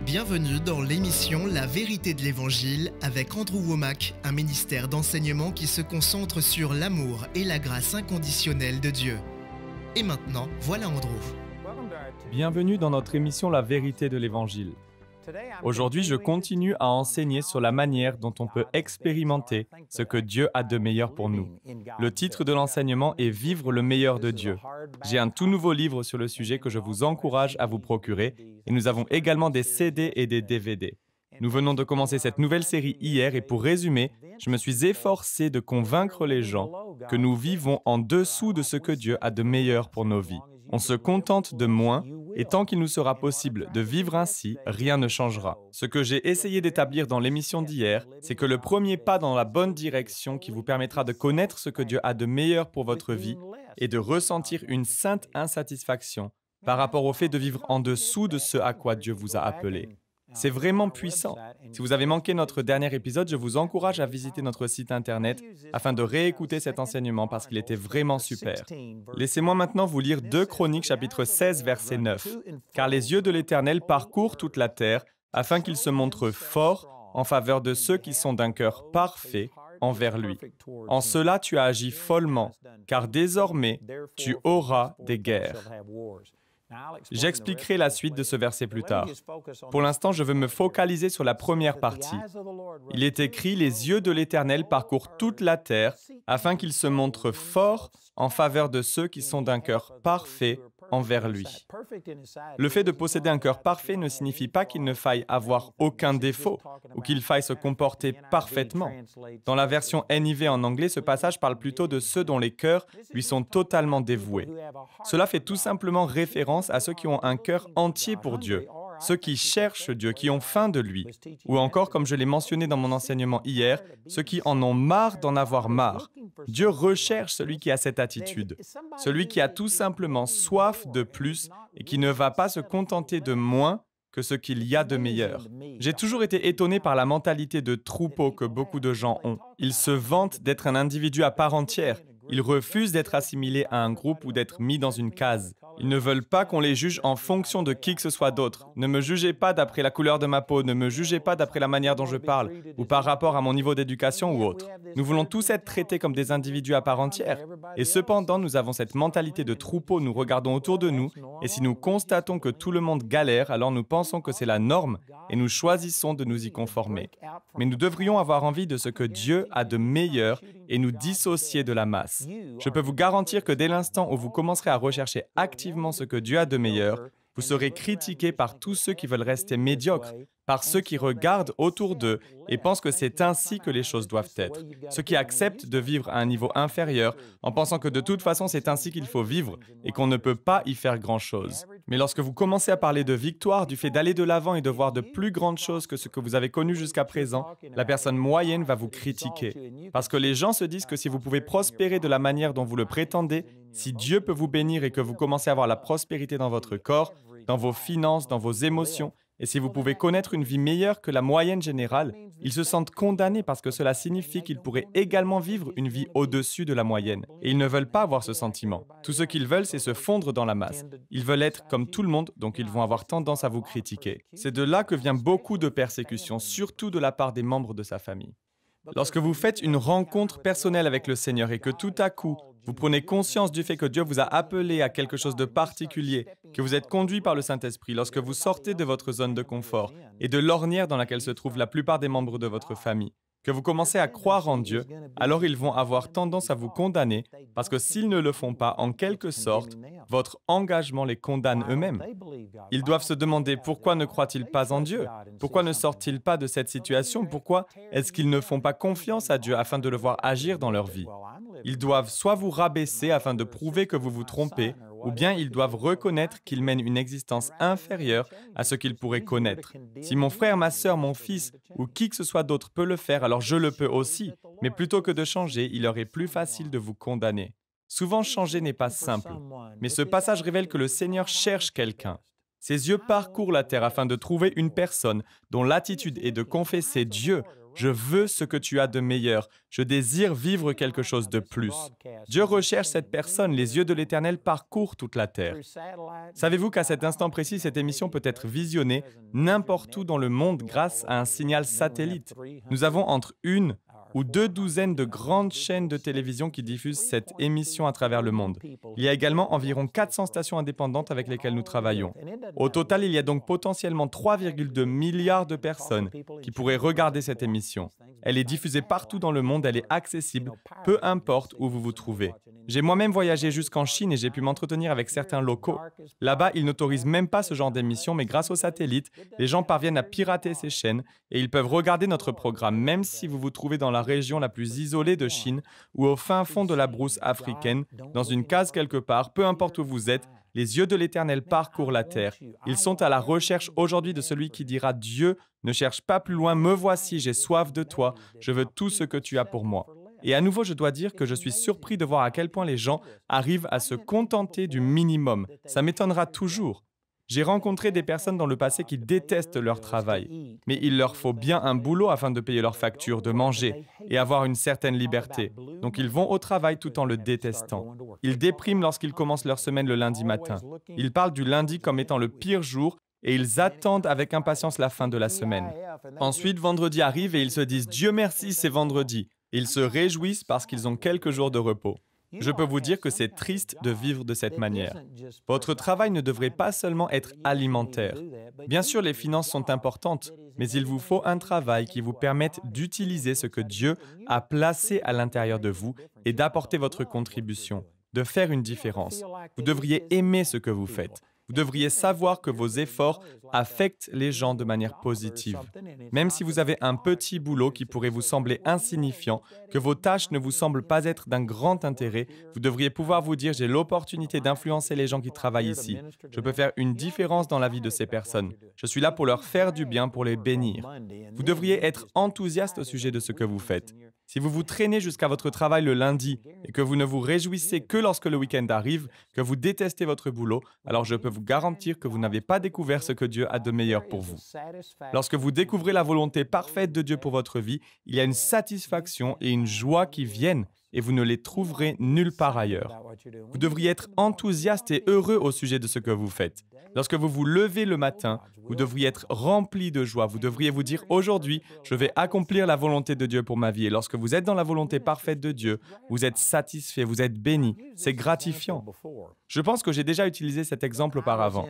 Bienvenue dans l'émission La vérité de l'Évangile avec Andrew Wommack, un ministère d'enseignement qui se concentre sur l'amour et la grâce inconditionnelle de Dieu. Et maintenant, voilà Andrew. Bienvenue dans notre émission La vérité de l'Évangile. Aujourd'hui, je continue à enseigner sur la manière dont on peut expérimenter ce que Dieu a de meilleur pour nous. Le titre de l'enseignement est « Vivre le meilleur de Dieu ». J'ai un tout nouveau livre sur le sujet que je vous encourage à vous procurer et nous avons également des CD et des DVD. Nous venons de commencer cette nouvelle série hier et pour résumer, je me suis efforcé de convaincre les gens que nous vivons en dessous de ce que Dieu a de meilleur pour nos vies. On se contente de moins et tant qu'il nous sera possible de vivre ainsi, rien ne changera. Ce que j'ai essayé d'établir dans l'émission d'hier, c'est que le premier pas dans la bonne direction qui vous permettra de connaître ce que Dieu a de meilleur pour votre vie est de ressentir une sainte insatisfaction par rapport au fait de vivre en dessous de ce à quoi Dieu vous a appelé. C'est vraiment puissant. Si vous avez manqué notre dernier épisode, je vous encourage à visiter notre site internet afin de réécouter cet enseignement parce qu'il était vraiment super. Laissez-moi maintenant vous lire 2 Chroniques chapitre 16 verset 9. « Car les yeux de l'Éternel parcourent toute la terre afin qu'il se montre fort en faveur de ceux qui sont d'un cœur parfait envers lui. En cela tu as agi follement, car désormais tu auras des guerres. » J'expliquerai la suite de ce verset plus tard. Pour l'instant, je veux me focaliser sur la première partie. Il est écrit « Les yeux de l'Éternel parcourent toute la terre afin qu'il se montre fort en faveur de ceux qui sont d'un cœur parfait envers lui. » Le fait de posséder un cœur parfait ne signifie pas qu'il ne faille avoir aucun défaut ou qu'il faille se comporter parfaitement. Dans la version NIV en anglais, ce passage parle plutôt de ceux dont les cœurs lui sont totalement dévoués. Cela fait tout simplement référence à ceux qui ont un cœur entier pour Dieu, ceux qui cherchent Dieu, qui ont faim de lui, ou encore, comme je l'ai mentionné dans mon enseignement hier, ceux qui en ont marre d'en avoir marre. Dieu recherche celui qui a cette attitude, celui qui a tout simplement soif de plus et qui ne va pas se contenter de moins que ce qu'il y a de meilleur. J'ai toujours été étonné par la mentalité de troupeau que beaucoup de gens ont. Ils se vantent d'être un individu à part entière. Ils refusent d'être assimilés à un groupe ou d'être mis dans une case. Ils ne veulent pas qu'on les juge en fonction de qui que ce soit d'autre. Ne me jugez pas d'après la couleur de ma peau, ne me jugez pas d'après la manière dont je parle, ou par rapport à mon niveau d'éducation ou autre. Nous voulons tous être traités comme des individus à part entière. Et cependant, nous avons cette mentalité de troupeau, nous regardons autour de nous, et si nous constatons que tout le monde galère, alors nous pensons que c'est la norme, et nous choisissons de nous y conformer. Mais nous devrions avoir envie de ce que Dieu a de meilleur et nous dissocier de la masse. Je peux vous garantir que dès l'instant où vous commencerez à rechercher activement ce que Dieu a de meilleur, vous serez critiqué par tous ceux qui veulent rester médiocres, par ceux qui regardent autour d'eux et pensent que c'est ainsi que les choses doivent être. Ceux qui acceptent de vivre à un niveau inférieur en pensant que de toute façon c'est ainsi qu'il faut vivre et qu'on ne peut pas y faire grand-chose. Mais lorsque vous commencez à parler de victoire, du fait d'aller de l'avant et de voir de plus grandes choses que ce que vous avez connu jusqu'à présent, la personne moyenne va vous critiquer. Parce que les gens se disent que si vous pouvez prospérer de la manière dont vous le prétendez, si Dieu peut vous bénir et que vous commencez à avoir la prospérité dans votre corps, dans vos finances, dans vos émotions, et si vous pouvez connaître une vie meilleure que la moyenne générale, ils se sentent condamnés parce que cela signifie qu'ils pourraient également vivre une vie au-dessus de la moyenne. Et ils ne veulent pas avoir ce sentiment. Tout ce qu'ils veulent, c'est se fondre dans la masse. Ils veulent être comme tout le monde, donc ils vont avoir tendance à vous critiquer. C'est de là que vient beaucoup de persécutions, surtout de la part des membres de sa famille. Lorsque vous faites une rencontre personnelle avec le Seigneur et que tout à coup, vous prenez conscience du fait que Dieu vous a appelé à quelque chose de particulier, que vous êtes conduit par le Saint-Esprit, lorsque vous sortez de votre zone de confort et de l'ornière dans laquelle se trouvent la plupart des membres de votre famille, que vous commencez à croire en Dieu, alors ils vont avoir tendance à vous condamner parce que s'ils ne le font pas, en quelque sorte, votre engagement les condamne eux-mêmes. Ils doivent se demander pourquoi ne croient-ils pas en Dieu? Pourquoi ne sortent-ils pas de cette situation? Pourquoi est-ce qu'ils ne font pas confiance à Dieu afin de le voir agir dans leur vie? Ils doivent soit vous rabaisser afin de prouver que vous vous trompez, ou bien ils doivent reconnaître qu'ils mènent une existence inférieure à ce qu'ils pourraient connaître. Si mon frère, ma sœur, mon fils ou qui que ce soit d'autre peut le faire, alors je le peux aussi. Mais plutôt que de changer, il leur est plus facile de vous condamner. Souvent, changer n'est pas simple. Mais ce passage révèle que le Seigneur cherche quelqu'un. Ses yeux parcourent la terre afin de trouver une personne dont l'attitude est de confesser Dieu Je veux ce que tu as de meilleur. Je désire vivre quelque chose de plus. Dieu recherche cette personne. Les yeux de l'Éternel parcourent toute la terre. Savez-vous qu'à cet instant précis, cette émission peut être visionnée n'importe où dans le monde grâce à un signal satellite? Nous avons entre 1 ou 2 douzaines de grandes chaînes de télévision qui diffusent cette émission à travers le monde. Il y a également environ 400 stations indépendantes avec lesquelles nous travaillons. Au total, il y a donc potentiellement 3,2 milliards de personnes qui pourraient regarder cette émission. Elle est diffusée partout dans le monde, elle est accessible, peu importe où vous vous trouvez. J'ai moi-même voyagé jusqu'en Chine et j'ai pu m'entretenir avec certains locaux. Là-bas, ils n'autorisent même pas ce genre d'émission, mais grâce aux satellites, les gens parviennent à pirater ces chaînes et ils peuvent regarder notre programme, même si vous vous trouvez dans la région la plus isolée de Chine ou au fin fond de la brousse africaine, dans une case quelque part, peu importe où vous êtes, les yeux de l'Éternel parcourent la terre. Ils sont à la recherche aujourd'hui de celui qui dira « Dieu, ne cherche pas plus loin, me voici, j'ai soif de toi, je veux tout ce que tu as pour moi. » Et à nouveau, je dois dire que je suis surpris de voir à quel point les gens arrivent à se contenter du minimum. Ça m'étonnera toujours. J'ai rencontré des personnes dans le passé qui détestent leur travail, mais il leur faut bien un boulot afin de payer leurs factures, de manger et avoir une certaine liberté. Donc ils vont au travail tout en le détestant. Ils dépriment lorsqu'ils commencent leur semaine le lundi matin. Ils parlent du lundi comme étant le pire jour et ils attendent avec impatience la fin de la semaine. Ensuite, vendredi arrive et ils se disent « Dieu merci, c'est vendredi ». Ils se réjouissent parce qu'ils ont quelques jours de repos. Je peux vous dire que c'est triste de vivre de cette manière. Votre travail ne devrait pas seulement être alimentaire. Bien sûr, les finances sont importantes, mais il vous faut un travail qui vous permette d'utiliser ce que Dieu a placé à l'intérieur de vous et d'apporter votre contribution, de faire une différence. Vous devriez aimer ce que vous faites. Vous devriez savoir que vos efforts affectent les gens de manière positive. Même si vous avez un petit boulot qui pourrait vous sembler insignifiant, que vos tâches ne vous semblent pas être d'un grand intérêt, vous devriez pouvoir vous dire « J'ai l'opportunité d'influencer les gens qui travaillent ici. Je peux faire une différence dans la vie de ces personnes. Je suis là pour leur faire du bien, pour les bénir. » Vous devriez être enthousiaste au sujet de ce que vous faites. Si vous vous traînez jusqu'à votre travail le lundi et que vous ne vous réjouissez que lorsque le week-end arrive, que vous détestez votre boulot, alors je peux vous garantir que vous n'avez pas découvert ce que Dieu a de meilleur pour vous. Lorsque vous découvrez la volonté parfaite de Dieu pour votre vie, il y a une satisfaction et une joie qui viennent et vous ne les trouverez nulle part ailleurs. Vous devriez être enthousiaste et heureux au sujet de ce que vous faites. Lorsque vous vous levez le matin, vous devriez être rempli de joie. Vous devriez vous dire « Aujourd'hui, je vais accomplir la volonté de Dieu pour ma vie. » Et lorsque vous êtes dans la volonté parfaite de Dieu, vous êtes satisfait, vous êtes béni. C'est gratifiant. Je pense que j'ai déjà utilisé cet exemple auparavant.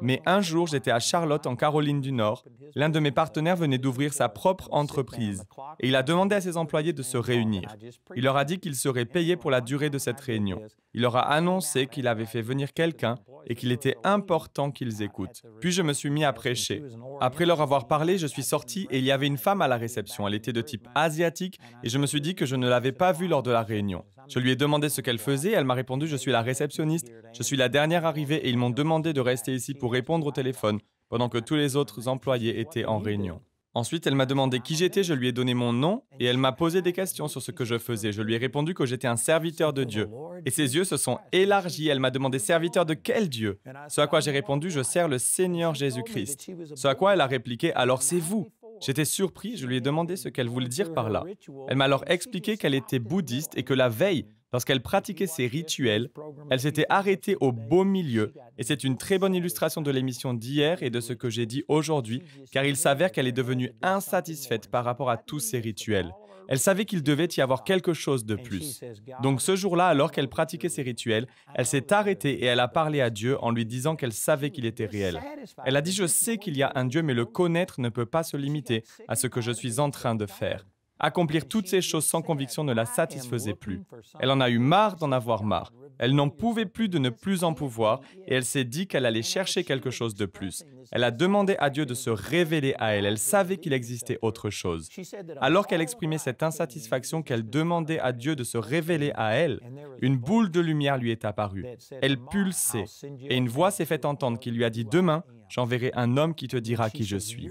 Mais un jour, j'étais à Charlotte, en Caroline du Nord. L'un de mes partenaires venait d'ouvrir sa propre entreprise. Et il a demandé à ses employés de se réunir. Il leur a dit qu'il serait payé pour la durée de cette réunion. Il leur a annoncé qu'il avait fait venir quelqu'un et qu'il était important qu'ils écoutent. Puis je me suis mis à prêcher. Après leur avoir parlé, je suis sorti et il y avait une femme à la réception. Elle était de type asiatique et je me suis dit que je ne l'avais pas vue lors de la réunion. Je lui ai demandé ce qu'elle faisait. Elle m'a répondu « Je suis la réceptionniste. Je suis la dernière arrivée et ils m'ont demandé de rester ici pour répondre au téléphone pendant que tous les autres employés étaient en réunion. » Ensuite, elle m'a demandé qui j'étais, je lui ai donné mon nom et elle m'a posé des questions sur ce que je faisais. Je lui ai répondu que j'étais un serviteur de Dieu. Et ses yeux se sont élargis. Elle m'a demandé « Serviteur de quel Dieu ?» Ce à quoi j'ai répondu « Je sers le Seigneur Jésus-Christ. » Ce à quoi elle a répliqué « Alors c'est vous ?» J'étais surpris, je lui ai demandé ce qu'elle voulait dire par là. Elle m'a alors expliqué qu'elle était bouddhiste et que la veille, lorsqu'elle pratiquait ses rituels, elle s'était arrêtée au beau milieu. Et c'est une très bonne illustration de l'émission d'hier et de ce que j'ai dit aujourd'hui, car il s'avère qu'elle est devenue insatisfaite par rapport à tous ces rituels. Elle savait qu'il devait y avoir quelque chose de plus. Donc ce jour-là, alors qu'elle pratiquait ses rituels, elle s'est arrêtée et elle a parlé à Dieu en lui disant qu'elle savait qu'il était réel. Elle a dit « Je sais qu'il y a un Dieu, mais le connaître ne peut pas se limiter à ce que je suis en train de faire. » Accomplir toutes ces choses sans conviction ne la satisfaisait plus. Elle en a eu marre d'en avoir marre. Elle n'en pouvait plus de ne plus en pouvoir et elle s'est dit qu'elle allait chercher quelque chose de plus. Elle a demandé à Dieu de se révéler à elle. Elle savait qu'il existait autre chose. Alors qu'elle exprimait cette insatisfaction, qu'elle demandait à Dieu de se révéler à elle, une boule de lumière lui est apparue. Elle pulsait et une voix s'est fait entendre qui lui a dit « Demain, j'enverrai un homme qui te dira qui je suis. »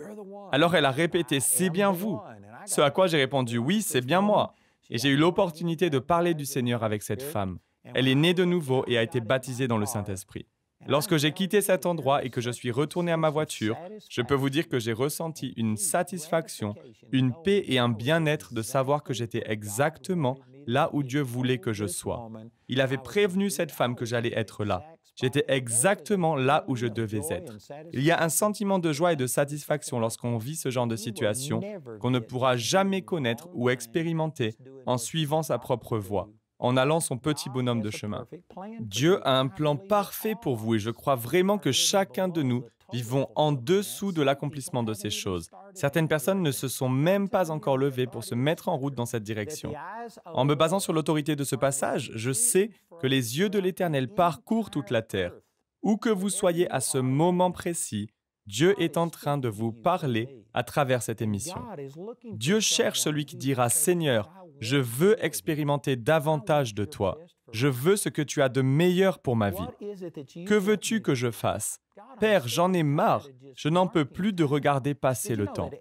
Alors elle a répété « C'est bien vous ?» Ce à quoi j'ai répondu « Oui, c'est bien moi. » Et j'ai eu l'opportunité de parler du Seigneur avec cette femme. Elle est née de nouveau et a été baptisée dans le Saint-Esprit. Lorsque j'ai quitté cet endroit et que je suis retourné à ma voiture, je peux vous dire que j'ai ressenti une satisfaction, une paix et un bien-être de savoir que j'étais exactement là où Dieu voulait que je sois. Il avait prévenu cette femme que j'allais être là. J'étais exactement là où je devais être. Il y a un sentiment de joie et de satisfaction lorsqu'on vit ce genre de situation qu'on ne pourra jamais connaître ou expérimenter en suivant sa propre voie, en allant son petit bonhomme de chemin. Dieu a un plan parfait pour vous et je crois vraiment que chacun de nous vivons en dessous de l'accomplissement de ces choses. Certaines personnes ne se sont même pas encore levées pour se mettre en route dans cette direction. En me basant sur l'autorité de ce passage, je sais que les yeux de l'Éternel parcourent toute la terre. Où que vous soyez à ce moment précis, Dieu est en train de vous parler à travers cette émission. Dieu cherche celui qui dira « Seigneur, je veux expérimenter davantage de toi. Je veux ce que tu as de meilleur pour ma vie. Que veux-tu que je fasse? Père, j'en ai marre. Je n'en peux plus de regarder passer le temps. »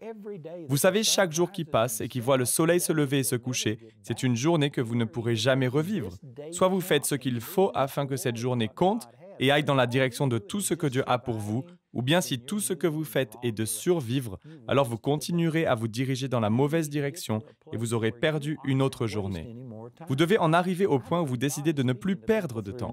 Vous savez, chaque jour qui passe et qui voit le soleil se lever et se coucher, c'est une journée que vous ne pourrez jamais revivre. Soit vous faites ce qu'il faut afin que cette journée compte et aille dans la direction de tout ce que Dieu a pour vous, ou bien si tout ce que vous faites est de survivre, alors vous continuerez à vous diriger dans la mauvaise direction et vous aurez perdu une autre journée. Vous devez en arriver au point où vous décidez de ne plus perdre de temps.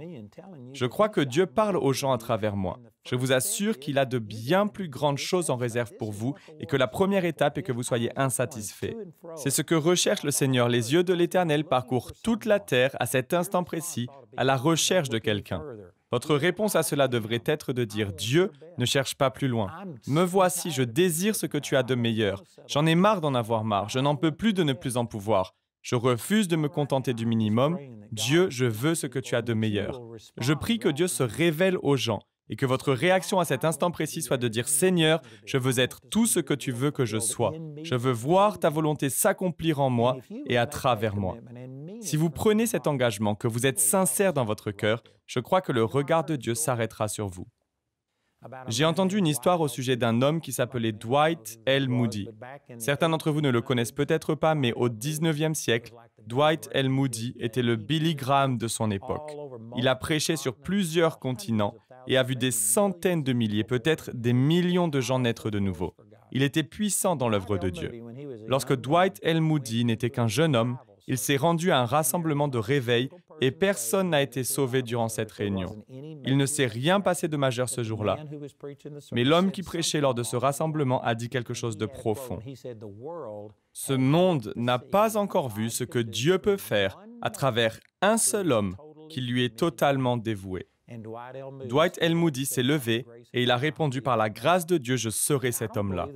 Je crois que Dieu parle aux gens à travers moi. Je vous assure qu'il a de bien plus grandes choses en réserve pour vous et que la première étape est que vous soyez insatisfait. C'est ce que recherche le Seigneur. Les yeux de l'Éternel parcourent toute la terre à cet instant précis, à la recherche de quelqu'un. Votre réponse à cela devrait être de dire « Dieu, ne cherche pas plus loin. Me voici, je désire ce que tu as de meilleur. J'en ai marre d'en avoir marre. Je n'en peux plus de ne plus en pouvoir. Je refuse de me contenter du minimum. Dieu, je veux ce que tu as de meilleur. » Je prie que Dieu se révèle aux gens et que votre réaction à cet instant précis soit de dire « Seigneur, je veux être tout ce que tu veux que je sois. Je veux voir ta volonté s'accomplir en moi et à travers moi. » Si vous prenez cet engagement, que vous êtes sincère dans votre cœur, je crois que le regard de Dieu s'arrêtera sur vous. J'ai entendu une histoire au sujet d'un homme qui s'appelait Dwight L. Moody. Certains d'entre vous ne le connaissent peut-être pas, mais au 19e siècle, Dwight L. Moody était le Billy Graham de son époque. Il a prêché sur plusieurs continents et a vu des centaines de milliers, peut-être des millions de gens naître de nouveau. Il était puissant dans l'œuvre de Dieu. Lorsque Dwight L. Moody n'était qu'un jeune homme, il s'est rendu à un rassemblement de réveil et personne n'a été sauvé durant cette réunion. Il ne s'est rien passé de majeur ce jour-là, mais l'homme qui prêchait lors de ce rassemblement a dit quelque chose de profond. Ce monde n'a pas encore vu ce que Dieu peut faire à travers un seul homme qui lui est totalement dévoué. Dwight L. Moody s'est levé et il a répondu par la grâce de Dieu, je serai cet homme-là.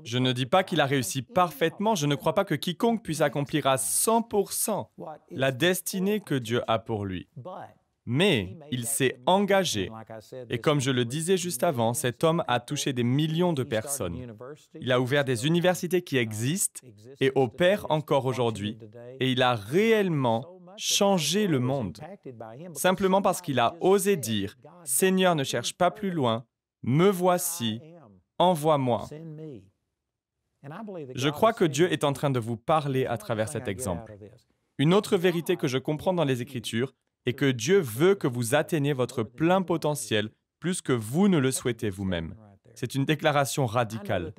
Je ne dis pas qu'il a réussi parfaitement, je ne crois pas que quiconque puisse accomplir à 100% la destinée que Dieu a pour lui. Mais il s'est engagé et comme je le disais juste avant, cet homme a touché des millions de personnes. Il a ouvert des universités qui existent et opèrent encore aujourd'hui et il a réellement changé le monde. Simplement parce qu'il a osé dire « Seigneur, ne cherche pas plus loin, me voici, envoie-moi ». Je crois que Dieu est en train de vous parler à travers cet exemple. Une autre vérité que je comprends dans les Écritures est que Dieu veut que vous atteigniez votre plein potentiel plus que vous ne le souhaitez vous-même. C'est une déclaration radicale.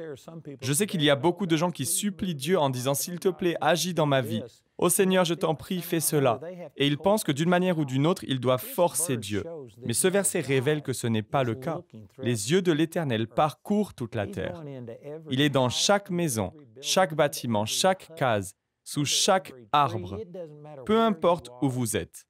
Je sais qu'il y a beaucoup de gens qui supplient Dieu en disant « S'il te plaît, agis dans ma vie. Ô Seigneur, je t'en prie, fais cela. » Et ils pensent que d'une manière ou d'une autre, ils doivent forcer Dieu. Mais ce verset révèle que ce n'est pas le cas. Les yeux de l'Éternel parcourent toute la terre. Il est dans chaque maison, chaque bâtiment, chaque case, sous chaque arbre. Peu importe où vous êtes.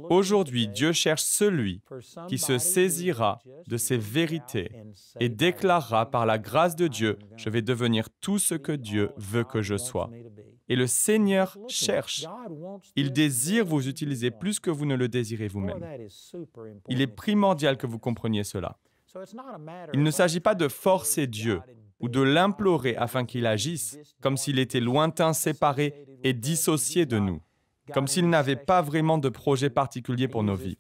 Aujourd'hui, Dieu cherche celui qui se saisira de ces vérités et déclarera par la grâce de Dieu, « Je vais devenir tout ce que Dieu veut que je sois. » Et le Seigneur cherche. Il désire vous utiliser plus que vous ne le désirez vous-même. Il est primordial que vous compreniez cela. Il ne s'agit pas de forcer Dieu ou de l'implorer afin qu'il agisse, comme s'il était lointain, séparé et dissocié de nous. Comme s'il n'avait pas vraiment de projet particulier pour nos vies.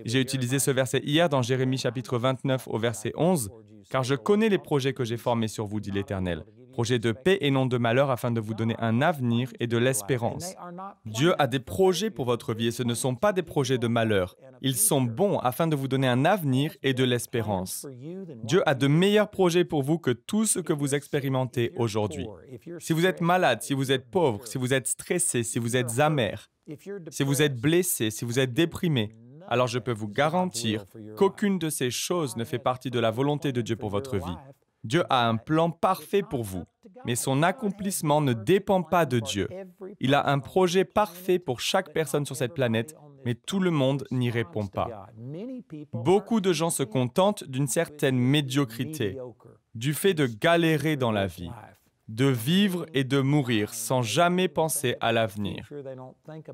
J'ai utilisé ce verset hier dans Jérémie chapitre 29 au verset 11, « Car je connais les projets que j'ai formés sur vous, dit l'Éternel, projets de paix et non de malheur afin de vous donner un avenir et de l'espérance. Dieu a des projets pour votre vie et ce ne sont pas des projets de malheur. Ils sont bons afin de vous donner un avenir et de l'espérance. Dieu a de meilleurs projets pour vous que tout ce que vous expérimentez aujourd'hui. Si vous êtes malade, si vous êtes pauvre, si vous êtes stressé, si vous êtes amer, si vous êtes blessé, si vous êtes déprimé, alors je peux vous garantir qu'aucune de ces choses ne fait partie de la volonté de Dieu pour votre vie. Dieu a un plan parfait pour vous, mais son accomplissement ne dépend pas de Dieu. Il a un projet parfait pour chaque personne sur cette planète, mais tout le monde n'y répond pas. Beaucoup de gens se contentent d'une certaine médiocrité, du fait de galérer dans la vie, de vivre et de mourir sans jamais penser à l'avenir.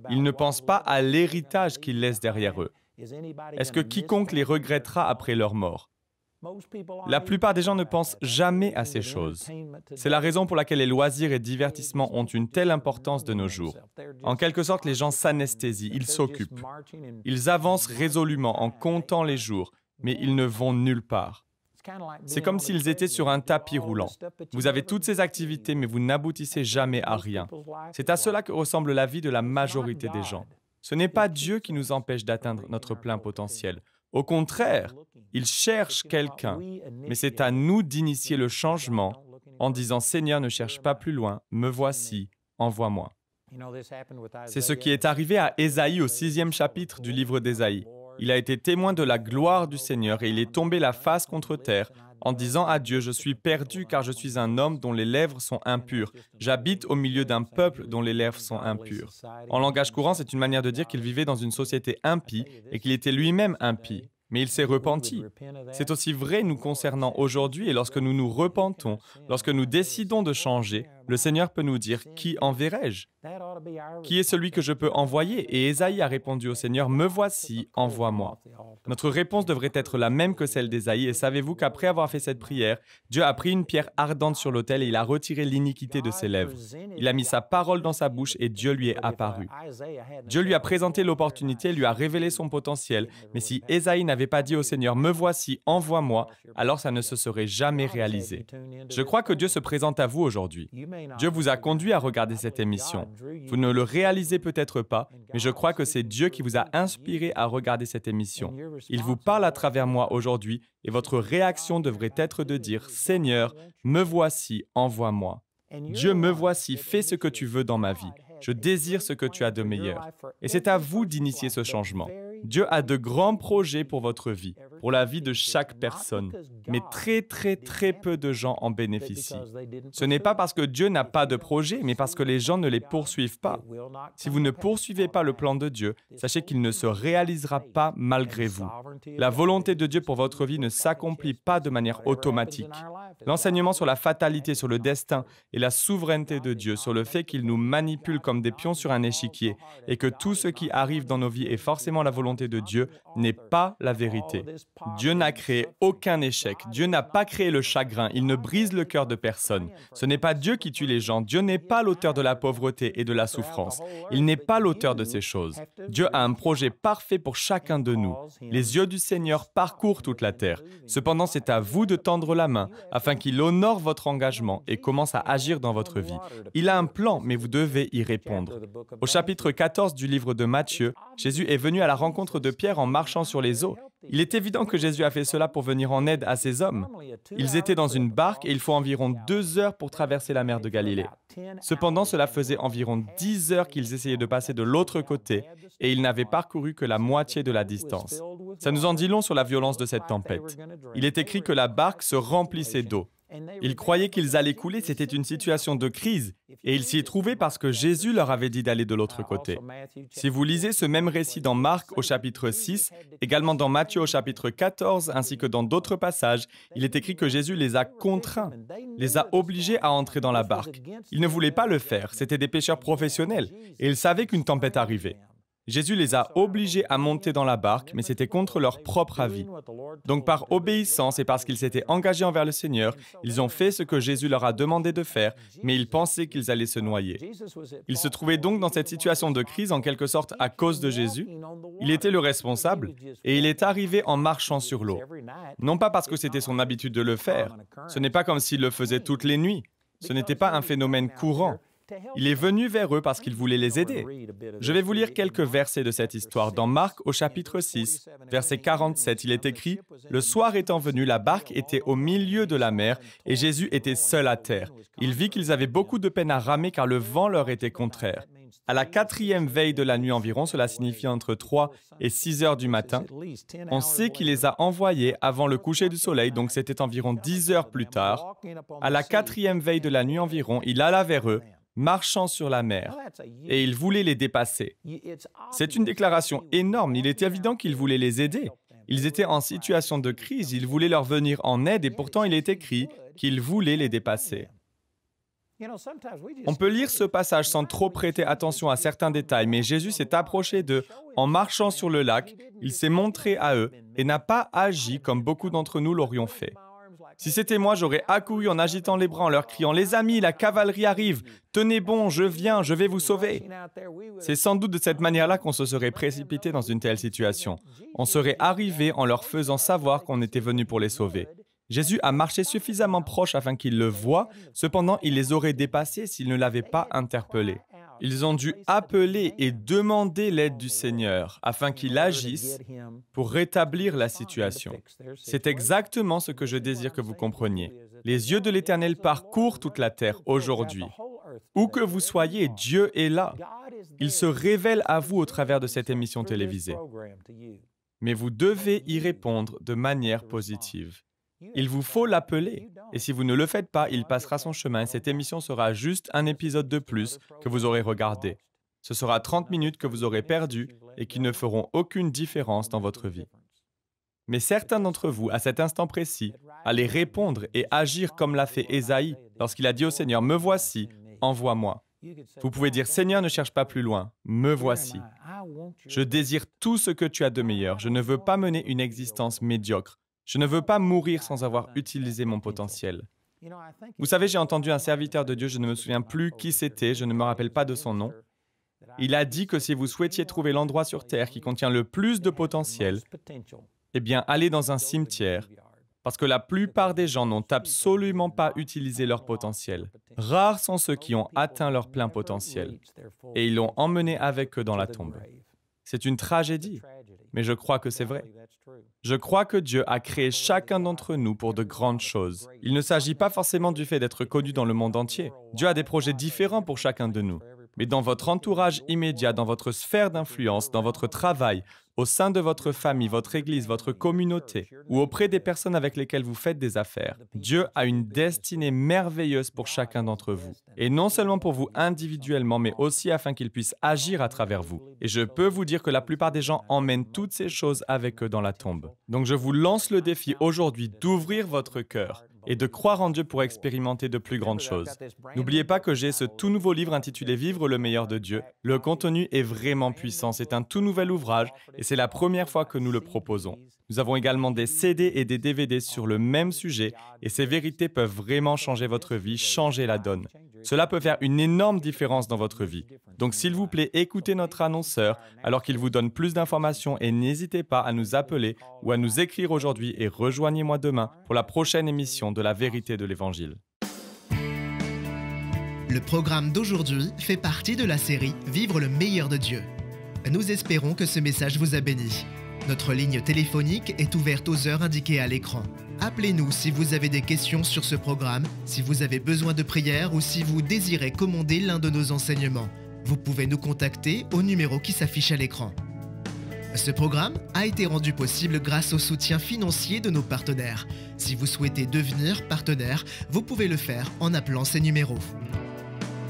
Ils ne pensent pas à l'héritage qu'ils laissent derrière eux. Est-ce que quiconque les regrettera après leur mort? La plupart des gens ne pensent jamais à ces choses. C'est la raison pour laquelle les loisirs et divertissements ont une telle importance de nos jours. En quelque sorte, les gens s'anesthésient, ils s'occupent. Ils avancent résolument en comptant les jours, mais ils ne vont nulle part. C'est comme s'ils étaient sur un tapis roulant. Vous avez toutes ces activités, mais vous n'aboutissez jamais à rien. C'est à cela que ressemble la vie de la majorité des gens. Ce n'est pas Dieu qui nous empêche d'atteindre notre plein potentiel. Au contraire, il cherche quelqu'un, mais c'est à nous d'initier le changement en disant « Seigneur, ne cherche pas plus loin, me voici, envoie-moi ». C'est ce qui est arrivé à Ésaïe au 6e chapitre du livre d'Ésaïe. Il a été témoin de la gloire du Seigneur et il est tombé la face contre terre en disant à Dieu « Je suis perdu car je suis un homme dont les lèvres sont impures. J'habite au milieu d'un peuple dont les lèvres sont impures. » En langage courant, c'est une manière de dire qu'il vivait dans une société impie et qu'il était lui-même impie. Mais il s'est repenti. C'est aussi vrai nous concernant aujourd'hui et lorsque nous nous repentons, lorsque nous décidons de changer, le Seigneur peut nous dire « Qui enverrai-je » ? Qui est celui que je peux envoyer? Et Ésaïe a répondu au Seigneur « Me voici, envoie-moi ». Notre réponse devrait être la même que celle d'Ésaïe. Et savez-vous qu'après avoir fait cette prière, Dieu a pris une pierre ardente sur l'autel et il a retiré l'iniquité de ses lèvres. Il a mis sa parole dans sa bouche et Dieu lui est apparu. Dieu lui a présenté l'opportunité, lui a révélé son potentiel. Mais si Ésaïe n'avait pas dit au Seigneur « Me voici, envoie-moi », alors ça ne se serait jamais réalisé. Je crois que Dieu se présente à vous aujourd'hui. Dieu vous a conduit à regarder cette émission. Vous ne le réalisez peut-être pas, mais je crois que c'est Dieu qui vous a inspiré à regarder cette émission. Il vous parle à travers moi aujourd'hui et votre réaction devrait être de dire « Seigneur, me voici, envoie-moi ». Dieu, me voici, fais ce que tu veux dans ma vie. Je désire ce que tu as de meilleur. Et c'est à vous d'initier ce changement. Dieu a de grands projets pour votre vie, pour la vie de chaque personne, mais très peu de gens en bénéficient. Ce n'est pas parce que Dieu n'a pas de projet, mais parce que les gens ne les poursuivent pas. Si vous ne poursuivez pas le plan de Dieu, sachez qu'il ne se réalisera pas malgré vous. La volonté de Dieu pour votre vie ne s'accomplit pas de manière automatique. L'enseignement sur la fatalité, sur le destin et la souveraineté de Dieu, sur le fait qu'il nous manipule comme des pions sur un échiquier et que tout ce qui arrive dans nos vies est forcément la volonté de Dieu, n'est pas la vérité. Dieu n'a créé aucun échec. Dieu n'a pas créé le chagrin. Il ne brise le cœur de personne. Ce n'est pas Dieu qui tue les gens. Dieu n'est pas l'auteur de la pauvreté et de la souffrance. Il n'est pas l'auteur de ces choses. Dieu a un projet parfait pour chacun de nous. Les yeux du Seigneur parcourent toute la terre. Cependant, c'est à vous de tendre la main afin qu'il honore votre engagement et commence à agir dans votre vie. Il a un plan, mais vous devez y répondre. Au chapitre 14 du livre de Matthieu, Jésus est venu à la rencontre de Pierre en marchant sur les eaux. Il est évident que Jésus a fait cela pour venir en aide à ces hommes. Ils étaient dans une barque et il faut environ 2 heures pour traverser la mer de Galilée. Cependant, cela faisait environ 10 heures qu'ils essayaient de passer de l'autre côté et ils n'avaient parcouru que la moitié de la distance. Ça nous en dit long sur la violence de cette tempête. Il est écrit que la barque se remplissait d'eau. Ils croyaient qu'ils allaient couler, c'était une situation de crise, et ils s'y y trouvaient parce que Jésus leur avait dit d'aller de l'autre côté. Si vous lisez ce même récit dans Marc au chapitre 6, également dans Matthieu au chapitre 14, ainsi que dans d'autres passages, il est écrit que Jésus les a contraints, les a obligés à entrer dans la barque. Ils ne voulaient pas le faire, c'étaient des pêcheurs professionnels, et ils savaient qu'une tempête arrivait. Jésus les a obligés à monter dans la barque, mais c'était contre leur propre avis. Donc par obéissance et parce qu'ils s'étaient engagés envers le Seigneur, ils ont fait ce que Jésus leur a demandé de faire, mais ils pensaient qu'ils allaient se noyer. Ils se trouvaient donc dans cette situation de crise en quelque sorte à cause de Jésus. Il était le responsable et il est arrivé en marchant sur l'eau. Non pas parce que c'était son habitude de le faire, ce n'est pas comme s'il le faisait toutes les nuits, Ce n'était pas un phénomène courant. Il est venu vers eux parce qu'il voulait les aider. Je vais vous lire quelques versets de cette histoire. Dans Marc au chapitre 6, verset 47, il est écrit « Le soir étant venu, la barque était au milieu de la mer et Jésus était seul à terre. Il vit qu'ils avaient beaucoup de peine à ramer car le vent leur était contraire. À la 4e veille de la nuit environ, cela signifie entre 3 et 6 heures du matin, on sait qu'il les a envoyés avant le coucher du soleil, donc c'était environ 10 heures plus tard. À la 4e veille de la nuit environ, il alla vers eux, marchant sur la mer, et il voulait les dépasser. C'est une déclaration énorme. Il est évident qu'il voulait les aider. Ils étaient en situation de crise, il voulait leur venir en aide, et pourtant il est écrit qu'il voulait les dépasser. On peut lire ce passage sans trop prêter attention à certains détails, mais Jésus s'est approché d'eux en marchant sur le lac, il s'est montré à eux et n'a pas agi comme beaucoup d'entre nous l'aurions fait. Si c'était moi, j'aurais accouru en agitant les bras, en leur criant « Les amis, la cavalerie arrive, tenez bon, je viens, je vais vous sauver ». C'est sans doute de cette manière-là qu'on se serait précipité dans une telle situation. On serait arrivé en leur faisant savoir qu'on était venu pour les sauver. Jésus a marché suffisamment proche afin qu'ils le voient, cependant il les aurait dépassés s'ils ne l'avaient pas interpellé. Ils ont dû appeler et demander l'aide du Seigneur afin qu'il agisse pour rétablir la situation. C'est exactement ce que je désire que vous compreniez. Les yeux de l'Éternel parcourent toute la terre aujourd'hui. Où que vous soyez, Dieu est là. Il se révèle à vous au travers de cette émission télévisée. Mais vous devez y répondre de manière positive. Il vous faut l'appeler. Et si vous ne le faites pas, il passera son chemin et cette émission sera juste un épisode de plus que vous aurez regardé. Ce sera 30 minutes que vous aurez perdues et qui ne feront aucune différence dans votre vie. Mais certains d'entre vous, à cet instant précis, allaient répondre et agir comme l'a fait Ésaïe lorsqu'il a dit au Seigneur « Me voici, envoie-moi ». Vous pouvez dire « Seigneur, ne cherche pas plus loin, me voici. Je désire tout ce que tu as de meilleur. Je ne veux pas mener une existence médiocre. Je ne veux pas mourir sans avoir utilisé mon potentiel. » Vous savez, j'ai entendu un serviteur de Dieu, je ne me souviens plus qui c'était, je ne me rappelle pas de son nom. Il a dit que si vous souhaitiez trouver l'endroit sur Terre qui contient le plus de potentiel, eh bien, allez dans un cimetière, parce que la plupart des gens n'ont absolument pas utilisé leur potentiel. Rares sont ceux qui ont atteint leur plein potentiel, et ils l'ont emmené avec eux dans la tombe. C'est une tragédie, mais je crois que c'est vrai. Je crois que Dieu a créé chacun d'entre nous pour de grandes choses. Il ne s'agit pas forcément du fait d'être connu dans le monde entier. Dieu a des projets différents pour chacun de nous. Mais dans votre entourage immédiat, dans votre sphère d'influence, dans votre travail, au sein de votre famille, votre église, votre communauté, ou auprès des personnes avec lesquelles vous faites des affaires, Dieu a une destinée merveilleuse pour chacun d'entre vous. Et non seulement pour vous individuellement, mais aussi afin qu'il puisse agir à travers vous. Et je peux vous dire que la plupart des gens emmènent toutes ces choses avec eux dans la tombe. Donc je vous lance le défi aujourd'hui d'ouvrir votre cœur et de croire en Dieu pour expérimenter de plus grandes choses. N'oubliez pas que j'ai ce tout nouveau livre intitulé « Vivre le meilleur de Dieu ». Le contenu est vraiment puissant, c'est un tout nouvel ouvrage et c'est la première fois que nous le proposons. Nous avons également des CD et des DVD sur le même sujet et ces vérités peuvent vraiment changer votre vie, changer la donne. Cela peut faire une énorme différence dans votre vie. Donc s'il vous plaît, écoutez notre annonceur alors qu'il vous donne plus d'informations et n'hésitez pas à nous appeler ou à nous écrire aujourd'hui et rejoignez-moi demain pour la prochaine émission de la vérité de l'Évangile. Le programme d'aujourd'hui fait partie de la série « Vivre le meilleur de Dieu ». Nous espérons que ce message vous a béni. Notre ligne téléphonique est ouverte aux heures indiquées à l'écran. Appelez-nous si vous avez des questions sur ce programme, si vous avez besoin de prière ou si vous désirez commander l'un de nos enseignements. Vous pouvez nous contacter au numéro qui s'affiche à l'écran. Ce programme a été rendu possible grâce au soutien financier de nos partenaires. Si vous souhaitez devenir partenaire, vous pouvez le faire en appelant ces numéros.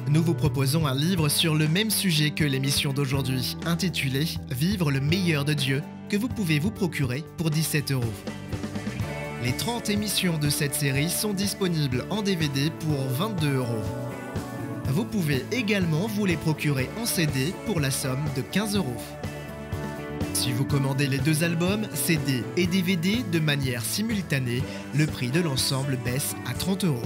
Nous vous proposons un livre sur le même sujet que l'émission d'aujourd'hui, intitulé « Vivre le meilleur de Dieu », que vous pouvez vous procurer pour 17 €. Les 30 émissions de cette série sont disponibles en DVD pour 22 €. Vous pouvez également vous les procurer en CD pour la somme de 15 €. Si vous commandez les deux albums, CD et DVD de manière simultanée, le prix de l'ensemble baisse à 30 €.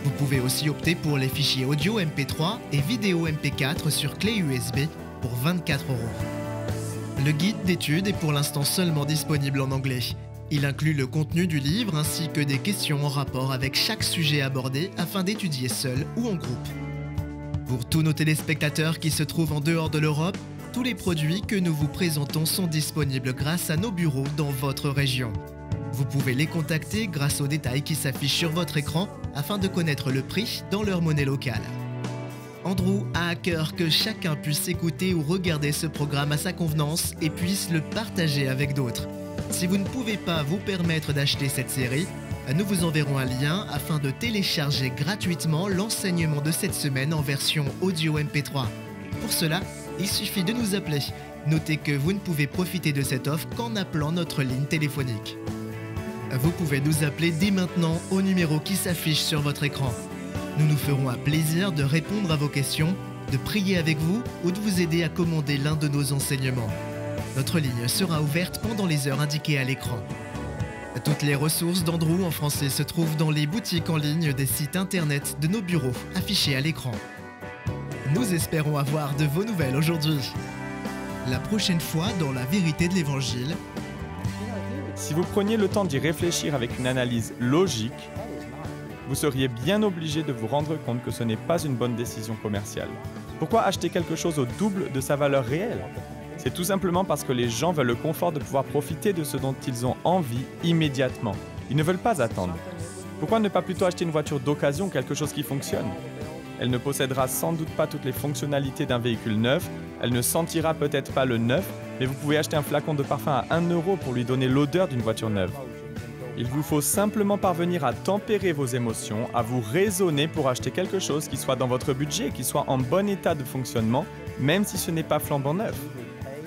Vous pouvez aussi opter pour les fichiers audio MP3 et vidéo MP4 sur clé USB pour 24 €. Le guide d'études est pour l'instant seulement disponible en anglais. Il inclut le contenu du livre ainsi que des questions en rapport avec chaque sujet abordé afin d'étudier seul ou en groupe. Pour tous nos téléspectateurs qui se trouvent en dehors de l'Europe, tous les produits que nous vous présentons sont disponibles grâce à nos bureaux dans votre région. Vous pouvez les contacter grâce aux détails qui s'affichent sur votre écran afin de connaître le prix dans leur monnaie locale. Andrew a à cœur que chacun puisse écouter ou regarder ce programme à sa convenance et puisse le partager avec d'autres. Si vous ne pouvez pas vous permettre d'acheter cette série, nous vous enverrons un lien afin de télécharger gratuitement l'enseignement de cette semaine en version audio MP3. Pour cela, il suffit de nous appeler. Notez que vous ne pouvez profiter de cette offre qu'en appelant notre ligne téléphonique. Vous pouvez nous appeler dès maintenant au numéro qui s'affiche sur votre écran. Nous nous ferons un plaisir de répondre à vos questions, de prier avec vous ou de vous aider à commander l'un de nos enseignements. Notre ligne sera ouverte pendant les heures indiquées à l'écran. Toutes les ressources d'Andrew en français se trouvent dans les boutiques en ligne des sites internet de nos bureaux affichés à l'écran. Nous espérons avoir de vos nouvelles aujourd'hui. La prochaine fois dans la vérité de l'Évangile. Si vous preniez le temps d'y réfléchir avec une analyse logique, vous seriez bien obligé de vous rendre compte que ce n'est pas une bonne décision commerciale. Pourquoi acheter quelque chose au double de sa valeur réelle ? C'est tout simplement parce que les gens veulent le confort de pouvoir profiter de ce dont ils ont envie immédiatement. Ils ne veulent pas attendre. Pourquoi ne pas plutôt acheter une voiture d'occasion, quelque chose qui fonctionne ? Elle ne possédera sans doute pas toutes les fonctionnalités d'un véhicule neuf, elle ne sentira peut-être pas le neuf, mais vous pouvez acheter un flacon de parfum à 1 € pour lui donner l'odeur d'une voiture neuve. Il vous faut simplement parvenir à tempérer vos émotions, à vous raisonner pour acheter quelque chose qui soit dans votre budget, qui soit en bon état de fonctionnement, même si ce n'est pas flambant neuf.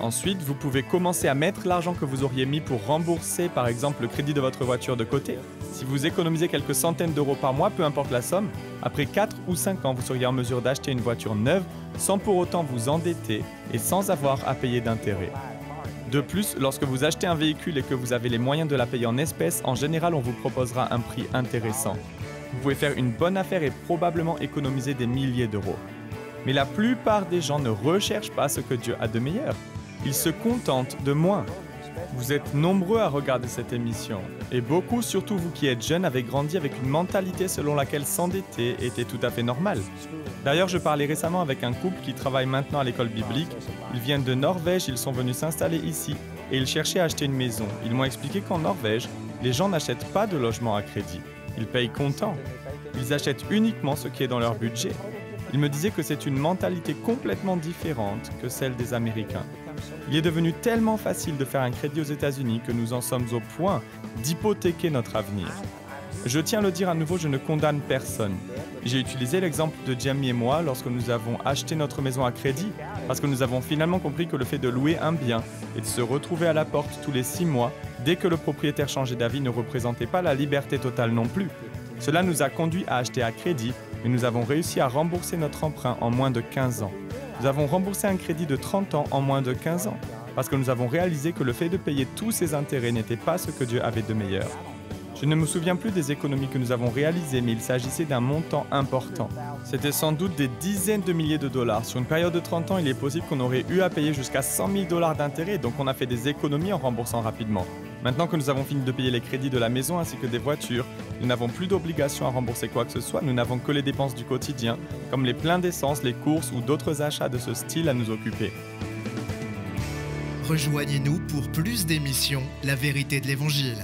Ensuite, vous pouvez commencer à mettre l'argent que vous auriez mis pour rembourser par exemple le crédit de votre voiture de côté. Si vous économisez quelques centaines d'euros par mois, peu importe la somme, après 4 ou 5 ans, vous seriez en mesure d'acheter une voiture neuve sans pour autant vous endetter et sans avoir à payer d'intérêt. De plus, lorsque vous achetez un véhicule et que vous avez les moyens de la payer en espèces, en général, on vous proposera un prix intéressant. Vous pouvez faire une bonne affaire et probablement économiser des milliers d'euros. Mais la plupart des gens ne recherchent pas ce que Dieu a de meilleur. Ils se contentent de moins. Vous êtes nombreux à regarder cette émission, et beaucoup, surtout vous qui êtes jeunes, avez grandi avec une mentalité selon laquelle s'endetter était tout à fait normal. D'ailleurs, je parlais récemment avec un couple qui travaille maintenant à l'école biblique. Ils viennent de Norvège, ils sont venus s'installer ici, et ils cherchaient à acheter une maison. Ils m'ont expliqué qu'en Norvège, les gens n'achètent pas de logement à crédit. Ils payent comptant. Ils achètent uniquement ce qui est dans leur budget. Ils me disaient que c'est une mentalité complètement différente que celle des Américains. Il est devenu tellement facile de faire un crédit aux États-Unis que nous en sommes au point d'hypothéquer notre avenir. Je tiens à le dire à nouveau, je ne condamne personne. J'ai utilisé l'exemple de Jamie et moi lorsque nous avons acheté notre maison à crédit parce que nous avons finalement compris que le fait de louer un bien et de se retrouver à la porte tous les 6 mois, dès que le propriétaire changeait d'avis, ne représentait pas la liberté totale non plus. Cela nous a conduit à acheter à crédit, mais nous avons réussi à rembourser notre emprunt en moins de 15 ans. Nous avons remboursé un crédit de 30 ans en moins de 15 ans, parce que nous avons réalisé que le fait de payer tous ces intérêts n'était pas ce que Dieu avait de meilleur. Je ne me souviens plus des économies que nous avons réalisées, mais il s'agissait d'un montant important. C'était sans doute des dizaines de milliers de dollars. Sur une période de 30 ans, il est possible qu'on aurait eu à payer jusqu'à 100 000 $ d'intérêts, donc on a fait des économies en remboursant rapidement. Maintenant que nous avons fini de payer les crédits de la maison ainsi que des voitures, nous n'avons plus d'obligation à rembourser quoi que ce soit, nous n'avons que les dépenses du quotidien, comme les pleins d'essence, les courses ou d'autres achats de ce style à nous occuper. Rejoignez-nous pour plus d'émissions La vérité de l'Évangile.